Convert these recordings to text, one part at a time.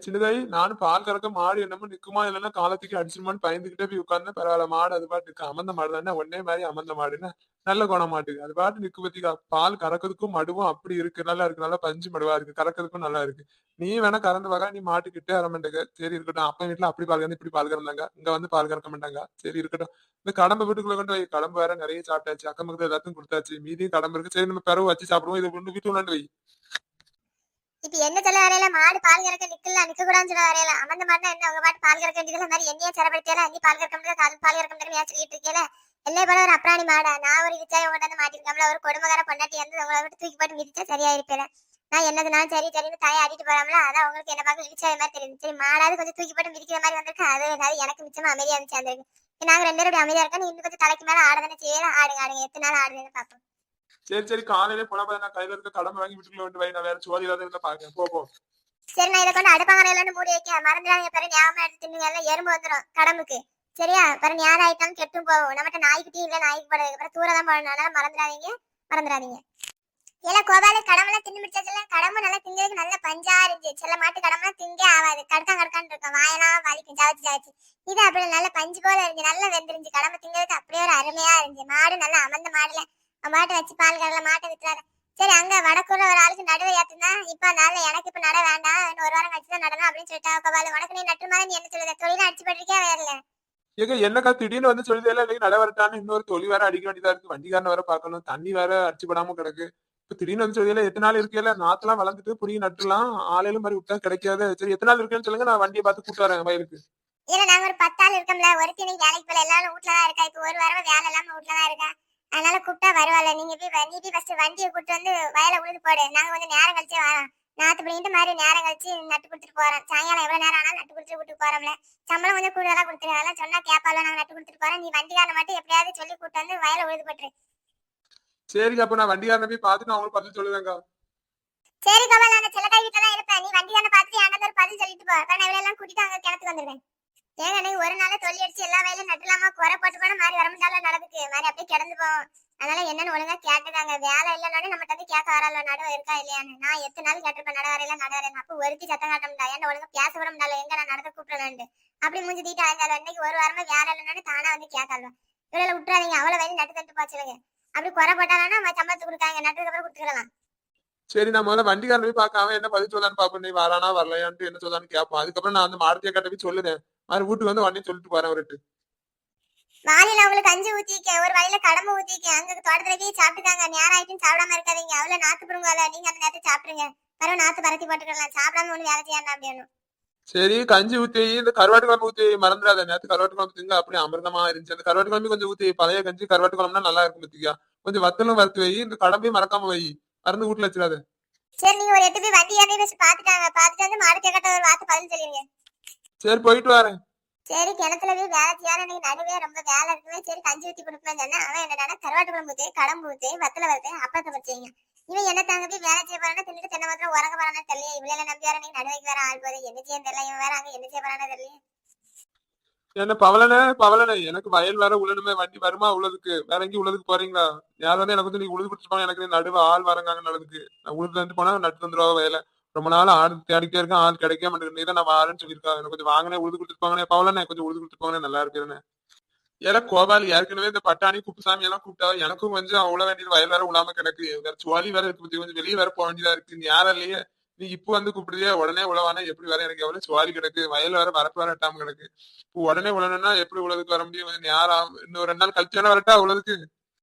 சின்னதாயி நானும் பால் கறக்க மாடு என்னமோ நிக்குமா இல்லைன்னா காலத்துக்கு அடிச்சிருமான்னு பயந்துகிட்டே போய் உட்கார்ந்தேன். பரவாயில்ல மாடு அது பாட்டுக்கு அமர்ந்த மாடு தானே ஒன்னே மாதிரி அமர்ந்த மாடுன்னு நல்ல குணம் மாட்டுக்கு. அது பாட்டு நிக்கு பத்திக்கா பால் கறக்கிறதுக்கும் மடுவும் அப்படி இருக்கு. நல்லா இருக்கு. நல்லா பஞ்சு மடுவா இருக்கு. கறக்கிறதுக்கும் நல்லா இருக்கு. நீ வேணா கறந்து பாக்க நீ மாட்டுக்கிட்டே வர மாட்டேங்க. சரி இருக்கட்டும். அப்பா வீட்டுல அப்படி பால் கறந்து இப்படி பால் கறந்தாங்க. இங்க வந்து பால் கறக்க மாட்டாங்க. சரி இருக்கட்டும். இந்த கடம்ப வீட்டுக்குள்ள கொண்டு வை. கடம்பு வேற நிறைய சாப்பிட்டாச்சு. அக்கம் பக்கத்துல எல்லாத்துக்கும் கொடுத்தாச்சு. மீதியும் கடம்பு இருக்கு. சரி நம்ம பிறகு வச்சு சாப்பிடுவோம். இதை கொண்டு வீட்டுல கொண்டு வை. இப்ப என்ன சொல்ல வரையில மாடு பால் கறக்க நிக்க கூடாதுன்னு சொல்ல வரையில அமர்ந்த மாதிரி என்ன உங்க பாட்டு பால் கறக்க வேண்டியதுல மாதிரி என்னையே சிறப்படுத்தியல நீ பால் கறக்க முடியாது பால் கறக்க முடியாது சொல்லிட்டு இருக்கேல எல்லை போல ஒரு அப்ராணி மாடா நான் ஒரு இச்சாய் உங்கள்கிட்ட வந்து மாட்டிருக்கோம்ல ஒரு கொடுமகார பொண்டாட்டி வந்து உங்களை விட்டு தூக்கி போட்டு மிதிச்சா சரியா இருப்பேன் நான் என்னதுனாலும் சரி சரின்னு தாயை ஆடிட்டு போறாமல அதான் உங்களுக்கு என்ன பார்க்க இழிச்சாய மாதிரி தெரியுது சரி மாடாவது கொஞ்சம் தூக்கி போட்டு மிதிக்கிற மாதிரி வந்திருக்கு அது ஏதாவது எனக்கு மிச்சமா அமைதியா இருந்துச்சு அந்த நாங்க 2 பேரும் அமைதியா இருக்கோம் இன்னும் கொஞ்சம் தலைக்கு மேல ஆடதானே செய்யல ஆடுங்க ஆடுங்க எத்தனை நாள் ஆடுதுன்னு பாப்போம் சரி சரி காலையிலே புலம்பா நான் கையில இருக்க கடமை வாங்கி வீட்டுக்குள்ள கொண்டு வை. நான் வேற சோதி இல்லாத இருந்தா பாக்கேன். போ. சரி நான் இதை கொண்டு அடுப்பாங்கரையில மூடி வைக்க மறந்துடாதீங்க பாரு ஞாபகம் எடுத்து தின்னுங்க எல்லாம் எறும்பு வந்துடும் கடம்புக்கு சரியா பாரு ஞானம் ஆயிட்டாலும் கெட்டும் போகும் நம்மகிட்ட நாய்க்குட்டியும் இல்ல நாய்க்கு போடுறது அப்புறம் தூரம் போடணும் அதனால மறந்துடாதீங்க ஏன்னா கோபால கடமெல்லாம் தின்னு முடிச்சாச்சுல கடம்பு நல்லா திங்கிறதுக்கு நல்ல பஞ்சா இருந்துச்சு சில மாட்டு கடமெல்லாம் திங்கே ஆகாது கடுக்கான்னு இருக்கும் வாயெல்லாம் வலிக்கும் ஜாவச்சு இது அப்படி நல்ல பஞ்சு போல இருந்துச்சு நல்லா வெந்துருந்துச்சு கடம்பு திங்கிறதுக்கு அப்படியே ஒரு அருமையா இருந்துச்சு மாடு நல்லா அமர்ந்த மாடுல மாட்டை வச்சு பால் கடல மாட்டை வித்துறாரு சரி அங்க வடக்குள்ள ஒரு ஆளுக்கு நடுவை ஏத்துனா இப்ப அதனால எனக்கு இப்ப நட வேண்டாம் இன்னும் ஒரு வாரம் கழிச்சுதான் நடணும் அப்படின்னு சொல்லிட்டா கோபால உனக்கு நீ நட்டு மாதிரி நீ என்ன சொல்லுத தொழில அடிச்சு போட்டிருக்கே வரல ஏங்க என்னக்கா திடீர்னு வந்து சொல்லுது எல்லாம் இன்னைக்கு நட வரட்டான்னு இன்னொரு தொழி வேற அடிக்க வேண்டியதா இருக்கு. வண்டிக்காரன் வேற பாக்கணும். தண்ணி வேற அடிச்சு படாம கிடக்கு. இப்ப திடீர்னு வந்து சொல்லி எத்தனை நாள் இருக்கல நாத்தெல்லாம் வளர்ந்துட்டு புரிய நட்டுலாம் ஆளையிலும் மாதிரி விட்டா கிடைக்காது. சரி எத்தனை நாள் இருக்குன்னு சொல்லுங்க நான் வண்டியை பார்த்து கூட்டு வரேன் வயலுக்கு. இல்ல நாங்க ஒரு 10 ஆள் இருக்கோம்ல ஒருத்தி நீங்க வேலைக்கு போல எல்லாரும் வீட்டுலதான் இருக்கா இப்ப ஒரு வாரமா வேலை இல்லாம வீட்டுலதான் இருக்கா அதனால கூப்பிட்டா வருவாள் நீங்க போய் ஃபர்ஸ்ட் வண்டியை கூட்டு வந்து வயலை உழுது போடு நாங்க கொஞ்சம் நேரம் கழிச்சு வரோம் நாத்து பிடிக்கிட்டு மாதிரி நேரம் கழிச்சு நட்டு கொடுத்துட்டு போறோம் சாயங்காலம் எவ்வளவு நேரம் ஆனாலும் நட்டு கொடுத்துட்டு கூட்டு போறோம்ல சம்பளம் கொஞ்சம் கூடுதலா கொடுத்துருவாங்க சொன்னா கேப்பால நாங்க நட்டு கொடுத்துட்டு போறோம் நீ வண்டிக்காரனை மட்டும் எப்படியாவது சொல்லி கூட்டு வந்து வயலை உழுது போட்டுரு சரிங்க அப்ப நான் வண்டிக்காரனை போய் பார்த்துட்டு அவங்களுக்கு பதில் சொல்லுவேங்க. சரி கமல் அந்த சிலக்காய் கிட்ட தான் இருப்பேன் நீ வண்டிக்காரனை பார்த்துட்டு என்கிட்ட ஒரு பதில் சொல்லிட்டு போ நான் இவ்வளவு எல்லாம் கூட்டிட்டு அங்க கிணத்துக்கு வந்துருவேன் ஏங்க நீ ஒரு நாள் தொல்லி அடிச்சு எல்லா வயலும் நட்டுலாமா குறை போட்டு போன மாதிரி வரமுட்டால நடந்துக்கு மாதிரி அப்படியே கிடந்து போவோம் அதனால என்னன்னு ஒழுங்கா கேட்டுதாங்க வேலை இல்லைன்னு நம்ம வந்து கேட்க வரல நடுவு இருக்கா இல்லையான்னு நான் எத்தனை நாள் கேட்டிருப்பேன் நட வரையில அப்ப ஒருத்தி சத்தம் காட்டமுடா என்ன ஒழுங்கா பேச வர முடியல எங்க நான் நடக்க கூப்பிடலான்ட்டு அப்படி மூஞ்சி தீட்டு ஆயிருந்தாலும் இன்னைக்கு ஒரு வாரமா வேலை இல்லைன்னு தானா வந்து கேட்கலாம் இவ்வளவு விட்டுறாதீங்க அவ்வளவு வயலும் நட்டு தட்டு போச்சுருங்க அப்படி குறை போட்டாலும் நம்ம சம்பளத்து கொடுக்காங்க நட்டுக்கு அப்புறம் கொடுத்துக்கலாம் சரி நான் முதல்ல வண்டிக்காரன் போய் பார்க்காம என்ன பதில் சொல்லான்னு பாப்பேன். நீ வரானா வரலையான்ட்டு என்ன சொல்லான்னு கேட்போம். அதுக்கப்புறம் நான் அந்த மாருதியை கட்ட போய் சொல்லுறேன். மாதிரி வீட்டுக்கு வந்து வண்டி சொல்லிட்டு போறேன் அவர்கிட்ட. வாலில அவங்களுக்கு 5 ஊத்திக்க ஒரு வயல கடம்பு ஊத்திக்க அங்க தோட்டத்துல போய் சாப்பிட்டுக்காங்க நேரம் ஆயிட்டுன்னு சாப்பிடாம இருக்காதீங்க அவ்வளவு நாத்து புடுங்கல நீங்க அந்த நேரத்தை சாப்பிடுங்க பரவ நாத்து பரத்தி போட்டுக்கலாம் சாப்பிடாம ஒண்ணு வேலை செய்யணும் அப்படின்னு சரி கஞ்சி ஊத்தி இந்த கருவாட்டு குழம்பு ஊத்தி மறந்துடாத நேரத்து கருவாட்டு குழம்பு திங்க அப்படி அமிர்தமா இருந்துச்சு. அந்த கருவாட்டு குழம்பு கொஞ்சம் ஊத்தி பழைய கஞ்சி கருவாட்டு குழம்புனா நல்லா இருக்கும் பத்தியா கொஞ்சம் வத்தலும் வறுத்து வை இந்த கடம்பையும் மறக்காம வை மறந்து வீட்டுல வச்சிடாத. சரி நீங்க ஒரு 8 போய் வண்டி ஏறி பாத்துட்டாங்க பாத்துட்டு வந்து மாடு கேட்ட ஒரு வார்த்தை பதில் சொல்லிருங்க. சரி போயிட்டு வரேன். சரி கிணத்துல போய் வேலை செய்யாத நீங்க நடுவே ரொம்ப வேலை இருக்குமே சரி கஞ்சி ஊத்தி கொடுப்பேன்னு சொன்னா அவன் என்னன்னா கருவாட்டு குழம்பு ஊத்தி கடம்பு ஊத்தி வத்தல வறுத்து அப்பளத்தை வச்சீங்க இவன் என்ன தாங்க போய் வேலை செய்ய போறானா தின்னுட்டு தென்னை மாத்திரம் உறங்க போறானு தெரியல இவ்வளவு நம்பி வேற நீங்க நடுவைக்கு வேற ஆள் போது என்ன செய்ய தெரியல இவன் வேற அங்க என்ன செய்ய போறானு தெரியல. என்ன பவளனே எனக்கு வயல் வேற உழணுமே வண்டி வருமா உள்ளதுக்கு வேற எங்கேயும் உள்ளதுக்கு போறீங்களா? யார் வந்து எனக்கு வந்து நீங்க உழுது கொடுத்துருப்பாங்க எனக்கு நடுவு ஆள் வரங்காங்க நடந்துக்கு நான் உழுது வந்து போனா நட்டு வந்துருவா வயல ரொம்ப நாள் ஆடு தேடிக்கே இருக்கேன் ஆள் கிடைக்க மாட்டேங்குது நான் வாரேன்னு சொல்லியிருக்காங்க எனக்கு கொஞ்சம் வாங்கினே உழுது கொடுத்துருப்பாங்கன்னே பவளனே கொஞ்சம் உழுது கொடுத்துருப்பாங்கன்னே நல்லா இருக்குன்னு ஏன்னா கோபால் ஏற்கனவே இந்த பட்டாணி குப்புசாமி எல்லாம் கூப்பிட்டா எனக்கும் கொஞ்சம் அவ்வளவு வேண்டியது வயல் வேற உழாம கிடக்கு வேற சுவாலி வேற இருக்கு கொஞ்சம் வெளியே வேற போக வேண்டியதா இருக்கு யாரும் இல்லையே நீ இப்ப வந்து கூப்பிடுறியா உடனே உழவானா எப்படி வர எனக்கு எவ்வளவு சுவாலி கிடக்கு வயல் வேற வரப்பு வேற எட்டாம கிடக்கு இப்போ உடனே உழணும்னா எப்படி உழவுக்கு வர முடியும் கொஞ்சம் நேரம் இன்னும் 2 நாள் கழிச்சு வேணா வரட்டா உழவுக்கு.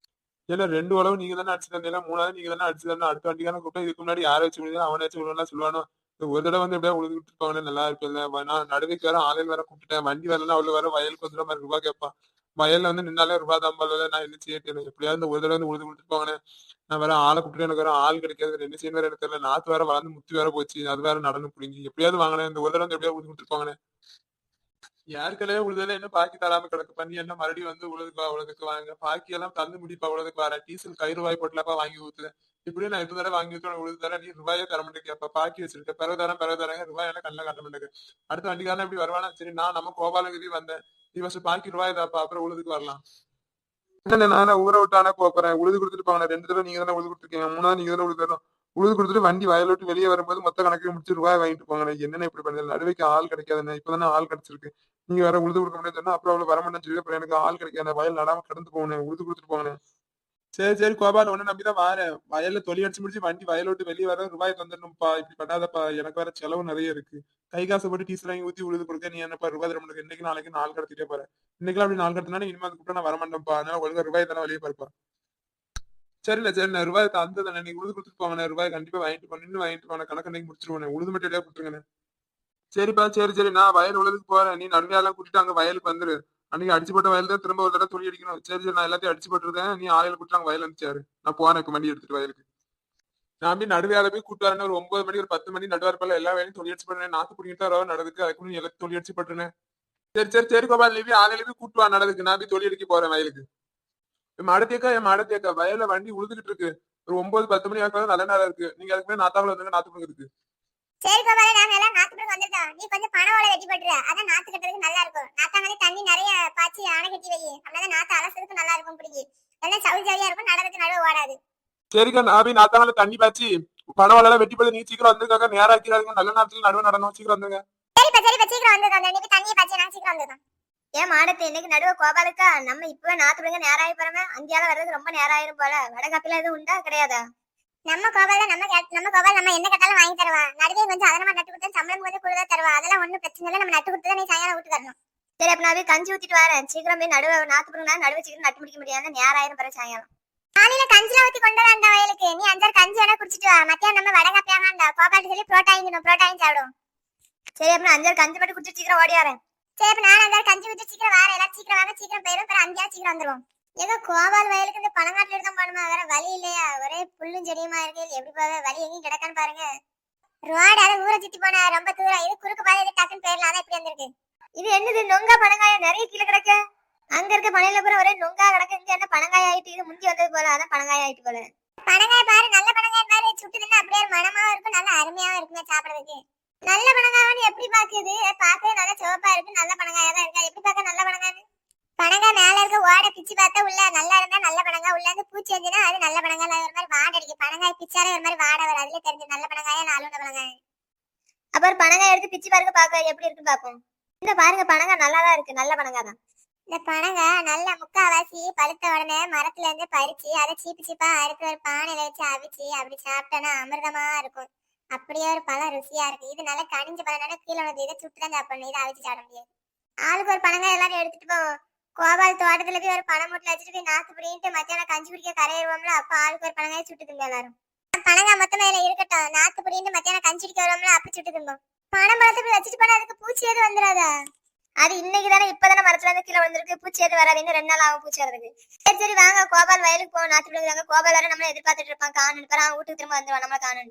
ஏன்னா 2 உழவு நீங்க தானே அடிச்சு தந்தீங்க 3வது நீங்க தானே அடிச்சு தரணும் அடுத்த வண்டிக்கான கூப்பிட்டா இதுக்கு முன்னாடி யாரை வச்சு விடுதா அவனை வச்சு விடுவானா சொல்லுவானோ ஒரு தடவை வந்து எப்படியா உழுது விட்டுருப்பாங்க நல்லா இருப்பேன் நான் நடுவைக்கு வேற ஆலையில் வேற கூப்பிட்டேன் வண்டி வரலன்னா அவ்வளவு வேற வயலுக்கு வந்துட மாதிரி ரூபா கேட்பான் வயல்ல வந்து நின்னாலே ரூபா தம்பல் நான் என்ன செய்யட்டேன் எப்படியாவது இந்த ஒரு தடவை வந்து உழுது கொடுத்துருப்பாங்கன்னு நான் வேற ஆளை கூப்பிட்டு எனக்கு வேற ஆள் கிடைக்காது என்ன செய்யணும் வேற எனக்கு தெரியல நாத்து வேற வளர்ந்து முத்தி வேற போச்சு அது வேற நடந்து புடிங்கி எப்படியாவது வாங்கினேன் இந்த ஒரு தடவை வந்து எப்படியாவது உழுது கொடுத்துருப்பாங்கன்னு யாருக்கெல்லாம் உழுதல என்ன பாக்கி தராம கிடக்கு பண்ணி என்ன மறுபடியும் வந்து உழுதுக்கு வாங்க பாக்கி எல்லாம் தந்து முடிப்பா உழுதுக்கு வர டீசல் கை ரூபாய் போட்டுலப்பா வாங்கி ஊத்துறேன் இப்படியே நான் 8 தடவை வாங்கி ஊத்துறேன் உழுது தர நீ ரூபாயே தர மாட்டேங்க அப்ப பாக்கி வச்சிருக்க பிறகு தரங்க ரூபாய் எல்லாம் கண்ணில் காட்ட மாட்டேங்க அடுத்த வண்டிக்காரன் எப்படி வருவானா சரி நான் நம்ம கோபாலகிரி வந்தேன் நீ ஃபர்ஸ்ட் பாக்கி ரூபாய் தாப்பா அப்புறம் உழுதுக்கு வரலாம். என்ன நான் ஊரை விட்டானே போறேன் உழுது கொடுத்துட்டு போங்க 2 தடவை நீங்க தானே உழுது கொடுத்துருக்கீங்க 3வது நீங்க தானே உழுது தரணும் உழுது கொடுத்துட்டு வண்டி வயல் விட்டு வெளியே வரும்போது மொத்த கணக்கு முடிச்சு ரூபாய் வாங்கிட்டு போங்கண்ணே. என்னென்ன இப்படி பண்ணுறது? நடுவைக்கு ஆள் கிடைக்காதுண்ணே. இப்பதானே ஆள் கிடைச்சிருக்கு. நீங்க வேற உழுது கொடுக்க முடியாது சொன்னா அப்புறம் அவ்வளவு வரமாட்டேன்னு சொல்லி அப்புறம் எனக்கு ஆள் கிடைக்காது. வயல் நடாம கடந்து போகணும். உழுது கொடுத்துட்டு போங்கண்ணே. சரி சரி கோபால், ஒண்ணு நம்பிதான் வாரேன். வயல்ல தொலி அடிச்சு முடிச்சு வண்டி வயல் விட்டு வெளியே வர ரூபாய் தந்துடணும்ப்பா. இப்படி பண்ணாதப்பா, எனக்கு வேற செலவு நிறைய இருக்கு. கை காசு போட்டு டீசல் வாங்கி ஊத்தி உழுது கொடுக்க நீ என்னப்பா ரூபாய் தர முடியாது? இன்னைக்கு நாளைக்கு நாள் கடத்திட்டே போற. இன்னைக்கு அப்படி நாள் கடத்தினா இனிமே அதுக்கு நான் வரமாட்டேன்ப்பா. அதனால ஒழுங்கா ரூபாய் தானே வெளியே பாருப்பா. சரிண்ணே சரிண்ணே, ரூபாய் தந்ததானே, நீங்க உழுது கொடுத்துட்டு போங்கண்ணே. ரூபாய் கண்டிப்பா வாங்கிட்டு போன வாங்கிட்டு போன கணக்கு இன்னைக்கு முடிச்சிருவோண்ணே. உழுது மட்டும் கொடுத்துருங்கண்ணே. சரிப்பா சரி சரி, நான் வயல் உழுதுக்கு போறேன். நீ நடுமையெல்லாம் கூட்டிட்டு அங்க வயலுக்கு வந்துரு. அன்னைக்கு அடிச்சு போட்ட வயல் தான் திரும்ப ஒரு தடவை துணி அடிக்கணும். சரி சரி, நான் எல்லாத்தையும் அடிச்சு போட்டுருக்கேன். நீ ஆளையில கூட்டிட்டு அங்க வயல் அனுப்பிச்சாரு. நான் போறேன் இப்ப வண்டி எடுத்துட்டு வயலுக்கு. நான் போய் நடுவேலை போய் கூட்டு வரேன். ஒரு 9 மணி ஒரு 10 மணி நடுவார்ப்பல எல்லா வேலையும் தொழிற்சி பண்ணுறேன். நாத்து பிடிக்கிட்டு தான் நடக்குது. அதுக்கு நீ எல்லாத்தையும் தொழிற்சி பட்டுனேன். சரி சரி சரி கோபால், நீ போய் ஆளையில போய் கூட்டு வா நடக்குது. நான் போய் தொழில் அடிக்க போறேன் வயலுக்கு. என் மாடத்தேக்கா வயல்ல வண்டி உழுதுகிட்டு இருக்கு. ஒரு 9 10 மணி ஆக்கலாம் நல்ல நேரம் இருக்கு. நீங்க அதுக்கு மேலே நாத்தாவில் வந்துங்க நாத்து பிடிக்கிறதுக்கு. சரி கோபால, நாங்க எல்லாம் நாத்து பிறகு வந்துட்டோம். நீ கொஞ்சம் பணம் ஓலை வெட்டி போட்டுரு. அதான் நாத்து கட்டுறதுக்கு நல்லா இருக்கும். நாத்தாங்க தண்ணி நிறைய பாய்ச்சி அணை கட்டி வை. அப்படிதான் நாத்து அலசதுக்கு நல்லா இருக்கும். பிடிக்கி எல்லாம் சவுதி சவுதியா இருக்கும். நடந்துக்கு நடுவு ஓடாது. சரிக்கா, நான் போய் நாத்தாங்கள தண்ணி பாய்ச்சி பணம் எல்லாம் வெட்டி போட்டு நீ சீக்கிரம் வந்துருக்காங்க. நேரம் ஆக்கிறாங்க. நல்ல நேரத்துல நடுவு நடணும். சீக்கிரம் வந்துங்க. சரிப்பா சீக்கிரம் வந்துருக்கோம். இன்னைக்கு தண்ணியை பாய்ச்சி நான் சீக்கிரம் வந்துருக்கோம். ஏன் மாடத்தை இன்னைக்கு நடுவு கோபாலுக்கா? நம்ம இப்பவே நாத்து பிறகு நேரம் ஆகி போறோமே. அங்கேயால வர்றது ரொம்ப நேரம் ஆயிரும் போல. வடகாப்பில எதுவும் உண்டா கிடையாதா? நம்ம கோபால நம்ம கோபால் நம்ம என்ன கேட்டாலும் வாங்கி தருவா. நடுவே கொஞ்சம் அதனமா நட்டு கொடுத்தா சம்பளம் கொஞ்சம் கூடுதலா தருவா. அதெல்லாம் ஒண்ணும் பிரச்சனை இல்லை. நம்ம நட்டு கொடுத்தா நீ சாயங்காலம் விட்டு தரணும். சரி, அப்ப நான் போய் கஞ்சி ஊத்திட்டு வரேன். சீக்கிரம் போய் நடுவே நாத்து பிறகு நடுவே சீக்கிரம் நட்டு முடிக்க முடியாது. நேரம் ஆயிரம் பிறகு சாயங்காலம். காலையில கஞ்சில ஊத்தி கொண்டு வர அந்த வயலுக்கு நீ 5 கஞ்சி வேணா குடிச்சிட்டு வா. மத்தியானம் நம்ம வடகாப்பியாக அந்த கோபால் சொல்லி புரோட்டாயின் சாப்பிடும். சரி, அப்ப 5 கஞ்சி மட்டும் குடிச்சிட்டு சீக்கிரம் ஓடி வரேன். சரி, அப்ப நான் 5 கஞ்சி ஊத்தி சீக்கிரம் வரேன். எல்லாம் சீக்கிரம் வாங்க, சீக்கிரம் போயிடும். அப்புறம் 5 சீக்கிரம் வந்துருவோம். ஏதோ கோபால் வயலுக்கு இந்த பழங்காட்டுல எடுத்து போகணுமா? வேற வழி இல்லையா? ஒரே புல்லும் செடியுமா இருக்கு. எப்படி போக வழி எங்கேயும் கிடக்கான்னு பாருங்க. ரோடு அதை ஊரை சுத்தி போன ரொம்ப தூரம். இது குறுக்கு பாதையில டக்குன்னு போயிடலாம். அதான் இப்படி வந்திருக்கு. இது என்னது நொங்கா பனங்காயம் நிறைய கீழே கிடக்க. அங்க இருக்க பனையில பூரா ஒரே நொங்கா கிடக்கு. இங்க என்ன பனங்காய் ஆயிட்டு? இது முந்தி வந்தது போல. அதான் பனங்காய் ஆயிட்டு போல. பனங்காய் பாரு, நல்ல பனங்காய் பாரு. சுட்டு தின்னா அப்படியே மனமாவும் இருக்கும், நல்ல அருமையாவும் இருக்குமே சாப்பிடறதுக்கு. நல்ல பனங்காய்னு எப்படி பாக்குது? பார்க்கவே நல்ல சிவப்பா இருக்கு. நல்ல பனங்காயா தான் இருக்கா? எப்படி பார்க்க நல்ல பனங்காய்? பனங்காய் மேல இருக்க ஓடை பிச்சு பார்த்தா உள்ள நல்லா இருந்தா நல்ல பனங்காய். உள்ள இருந்து பூச்சி வந்துன்னா அது நல்ல பனங்காய். ஒரு மாதிரி வாடை அடிக்கு. பனங்காய் பிச்சாலே ஒரு மாதிரி வாடை வரும். அதுல தெரிஞ்சு நல்ல பனங்காயா நாலுண்ட பனங்காய். அப்புறம் பனங்காய் எடுத்து பிச்சு பாருங்க, பாக்க எப்படி இருக்குன்னு பாப்போம். இந்த பாருங்க, பனங்காய் நல்லாதான் இருக்கு. நல்ல பனங்காய் தான். இந்த பனங்காய் நல்ல முக்காவாசி பழுத்த உடனே மரத்துல இருந்து பறிச்சு அதை சீப்பு சீப்பா அறுத்து ஒரு பானையில வச்சு அவிச்சு அப்படி சாப்பிட்டோன்னா அமிர்தமா இருக்கும். அப்படியே ஒரு பழம் ருசியா இருக்கு. இது நல்லா கனிஞ்ச பழம் கீழே உள்ளது. இதை சுட்டு தான் சாப்பிடணும். இதை அவிச்சு சாப்பிட முடியாது. ஆளுக்கு ஒரு பனங்காய் எல்லாரும் எடுத்துட்டு போவோம். கோபால் தோட்டத்துல போய் ஒரு பணம் மூட்டை வச்சுட்டு போய் நாத்து பிடிக்கிட்டு மத்தியானம் கஞ்சி பிடிக்க கரையிடுவோம்ல. அப்ப ஆளுக்கு ஒரு பனங்காய் சுட்டு திங்க எல்லாரும். பனங்காய் மொத்தமா இதுல இருக்கட்டும். நாத்து பிடிக்கிட்டு மத்தியானம் கஞ்சி பிடிக்க வருவோம்ல, அப்படி சுட்டு திம்போம். பணம் பழத்தை போய் வச்சுட்டு போனா அதுக்கு பூச்சி எதுவும் வந்துடாதா? அது இன்னைக்கு தானே இப்பதானே மரத்துல இருந்து கீழே வந்திருக்கு. பூச்சி எது வராது. இன்னும் 2 நாள் ஆகும் பூச்சி வரதுக்கு. சரி சரி வாங்க கோபால் வயலுக்கு போவோம். நாத்து பிடிக்கிறாங்க. கோபால் வேற நம்மள எதிர்பார்த்துட்டு இருப்பான். காணு வீட்டுக்கு திரும்ப வந்துருவான் நம்மள காணு.